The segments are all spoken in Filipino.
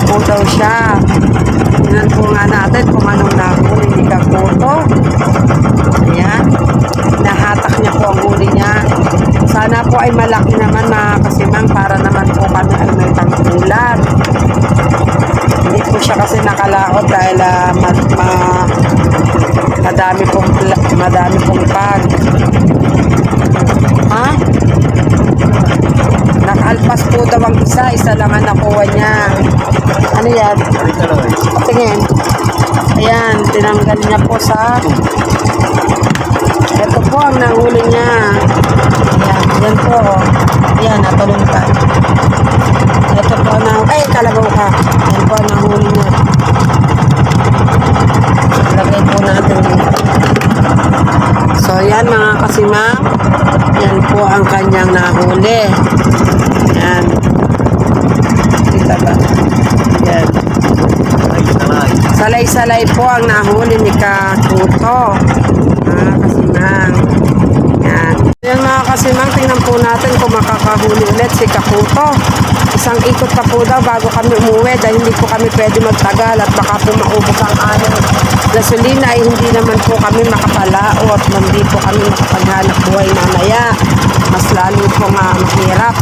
po daw siya. Tingnan po nga natin kung anong nahuli ni Kakuto. Ayan. Nahatak niya po ang huli niya. Sana po ay malaki naman mga kasimang para naman po kami ay may pangkulan. Hindi po siya kasi nakalaot dahil madami pong pag. Ha? Nakalpas po daw ang isa lang ang nakuha niya. Ano yan? Tingin. Ayan, tinanggal niya po sa... Ito po ang nahuli niya. Ayan, yan po. Ayan, natulong ka. Ito po na... Ay, kalabaw ka. Yan po ang nahuli niya. Lagay po natin dito. So, yan mga kasimang. Yan po ang kanyang nahuli. Yan. Kita ba? Yan. Salay-salay po ang nahuli ni Kakuto. Mga kasimang. Yan. Yan mga kasimang, tingnan po natin kung makakahuli ulit si Kakuto. Isang ikot pa po daw bago kami umuwi dahil hindi po kami pwede magtagal at baka po maubos ang aming gasolina ay hindi naman po kami makapalao at hindi po kami makapaghanap buhay mamaya. Mas lalo po mahirap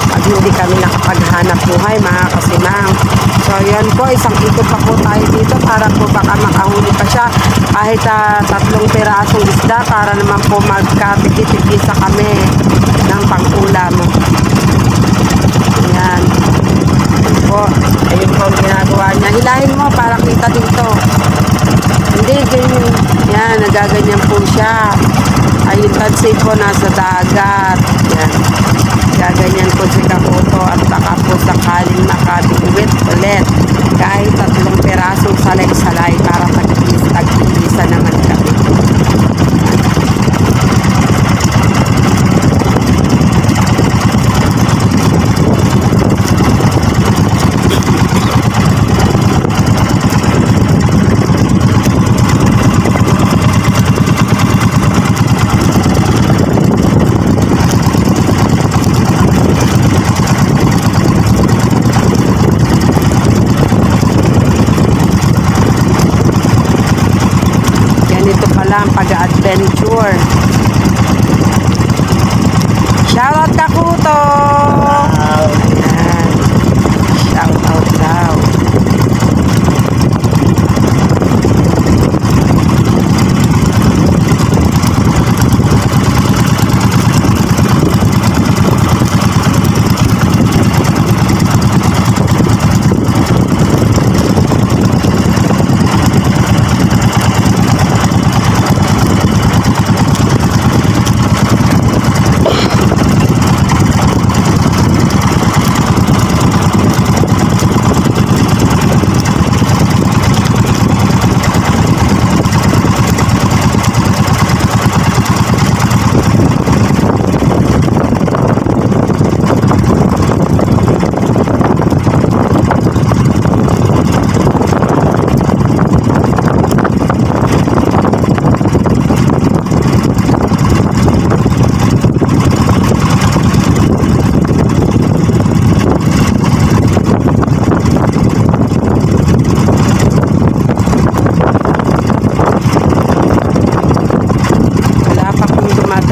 pag hindi kami nakapaghanap buhay mga kasimang. So yan po, isang ikot pa po tayo dito para po baka makahuli pa siya kahit 3 pirasong isda para naman po magkatiki-tikisa kami ng pang-ulam. Ayan. Ayan po. Ayun po ang ginagawa niya. Hilahin mo para kita dito. Hindi, ganyan. Yan, nagaganyan po siya. Ayun, tansay po nasa dagat. Yan. Gaganyan po si Kakuto at baka po sakaling makabigwit ulit. Kahit 3 pirasong salay-salay para tag-isa naman kami. Ang pag-adventure. Shoutout Kakuto! Ayan. Shoutout daw.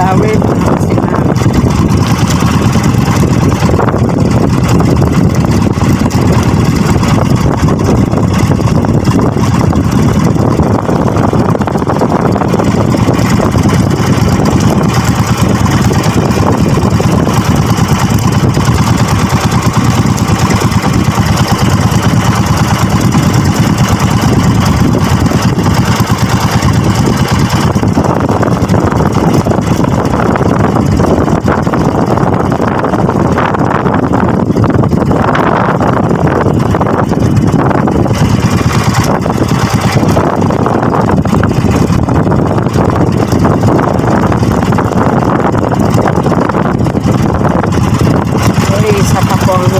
Tawid mga kasimang.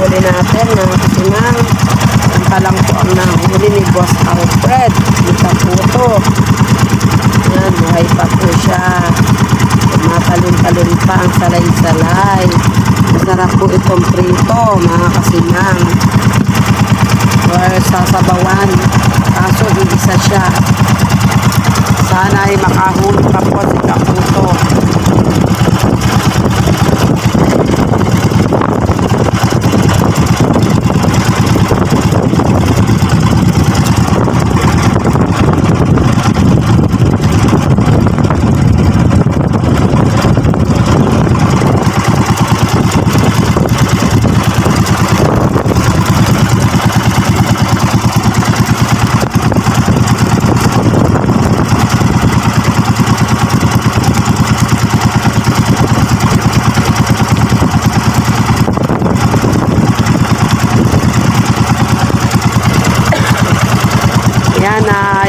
huli natin mga kasimang. Ito lang po ang nahuli ni Boss Alfred. Kita po ito. Yan, buhay pa po siya. Matalon-talon pa ang salay-salay. Masarap po itong prito mga kasimang. Or sasabawan. Kaso isa siya. Sana ay makahuli pa po si Kaputo.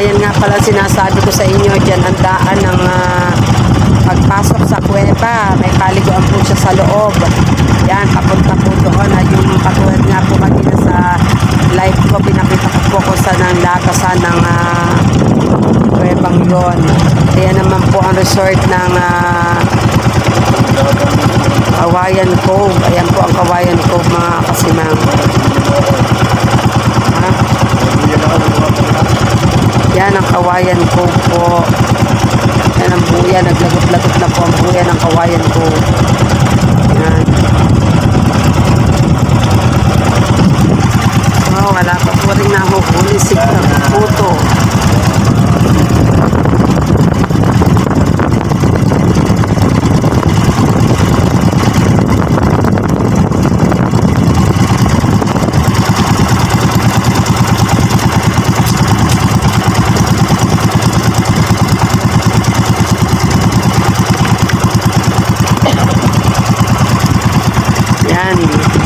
Yan nga pala sinasabi ko sa inyo, dyan ang daan ng pagpasok sa kuweba. May kaliguan po siya sa loob. Yan, papunta po doon. Yung katulad nga po kanina sa live ko, pinakita ko po kung saan ang lakasan ng kuwebang yon. Ayan naman po ang resort ng Kawayan Cove. Ayan po ang Kawayan Cove, mga kasimang. Yan ang Kawayan Cove po. Yan ang buya. Naglagot-lagot na po ang buya ng Kawayan Cove. Yan. Oh, wala pa po rin nahuhuli si Kaputo.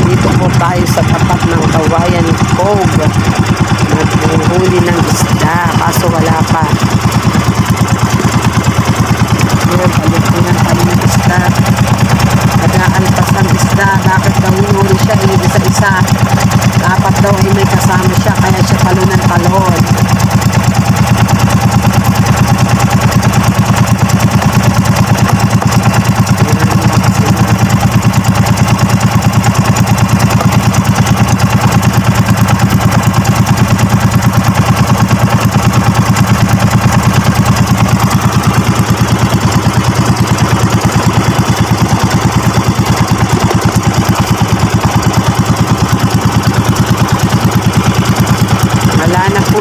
Dito po tayo sa tapat ng Kawayan Cove. Naghuhuli ng isda, kaso wala pa. Ayan, palupunan pa yung isda. Nag-aalpas ng isda. Bakit daw hinuli siya? Isa-isa. Dapat daw ay may kasama siya, kaya siya talon ng talon.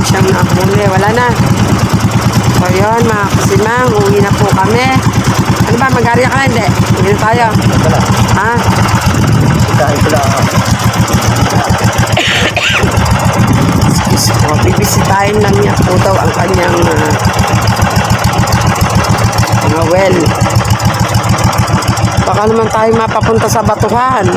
Siyang nahuli. Wala na. So yun, mga kasimang, uwi na po kami. Ano ba, mag-arya ka na? Hindi. Uwi na tayo. Ha? Excuse po. Bibisitahin lang niya po daw ang kanyang mga well. Baka naman tayo mapapunta sa batuhan.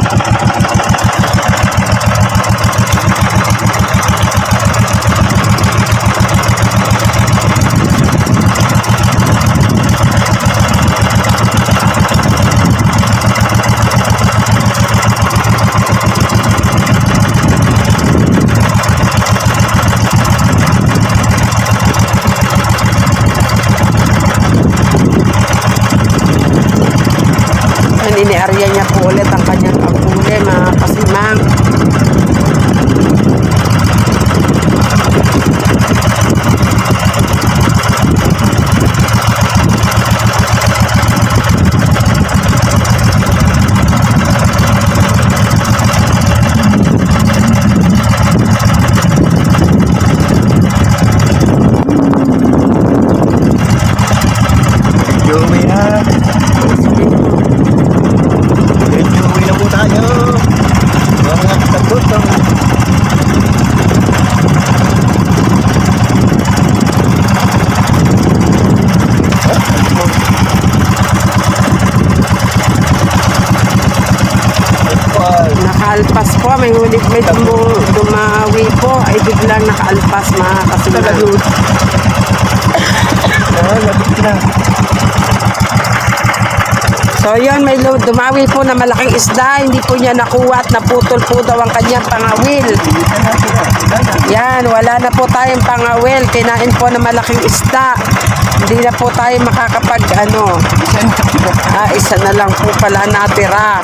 Iniarya niya po ulit ang kanyang paghuli, mga kasimang. Nakaalpas po, may dumawi po, ay biglang nakaalpas, mga kasimang. So yun, may dumawi po na malaking isda, hindi po niya nakuha at naputol po daw ang kanyang pangawil. Yan, wala na po tayong pangawil, kinain po na malaking isda. Hindi na po tayo makakapag isa na lang po pala natira.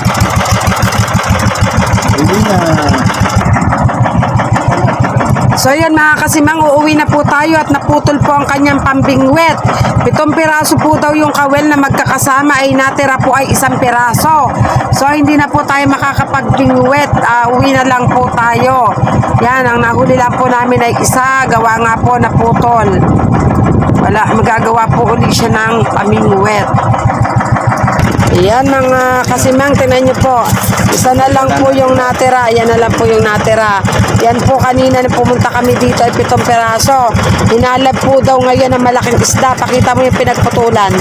So yan mga kasimang, uuwi na po tayo at naputol po ang kanyang pambingwet. 7 piraso po daw yung kawel na magkakasama, ay natira po ay 1 piraso. So hindi na po tayo makakapagbingwet, uwi na lang po tayo. Yan, ang nahuli lang po namin ay isa, gawa nga po na putol. Wala, magagawa po uli siya ng pamingwet. Ayan mga kasimang, tingnan nyo po. Isa na lang po yung natira. Yan na lang po yung natira. Yan po kanina na pumunta kami dito ay 7 peraso. Hinalab po daw ngayon ng malaking isda. Pakita mo yung pinagputulan.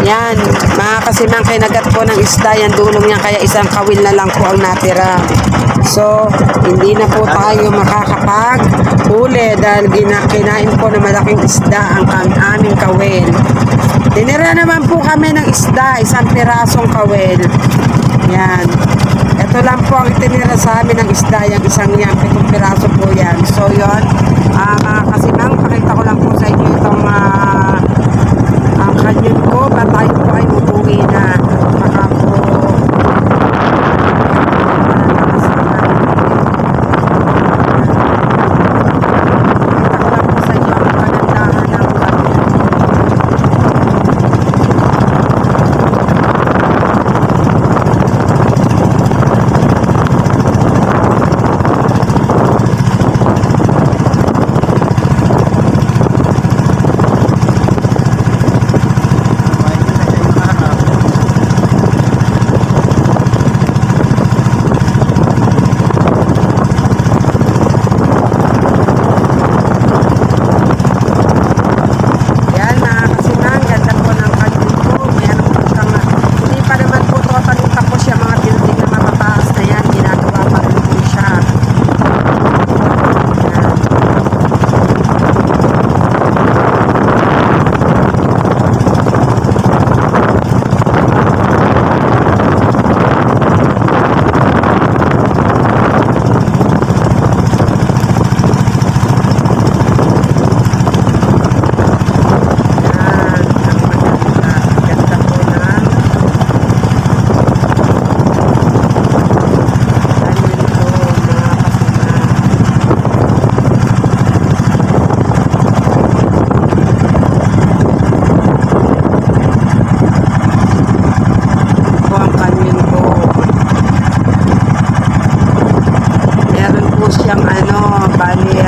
Yan, mga kasimang, kinagat po ng isda. Yan dulong yan, kaya isang kawil na lang po ang natira. So, hindi na po tayo makakapag-huli dahil kinain po ng malaking isda ang aming kawil. Tinira naman po kami ng isda, 1 pirasong kawil. Yan. Ito lang po ang itinira sa amin ng isda, yung isang yan, 7 piraso po yan. So, yun, mga kasimang, pakita ko lang po sa inyo itong ang kanyon ko, ba tayo po ay uuwi na. Baka po, siyang bali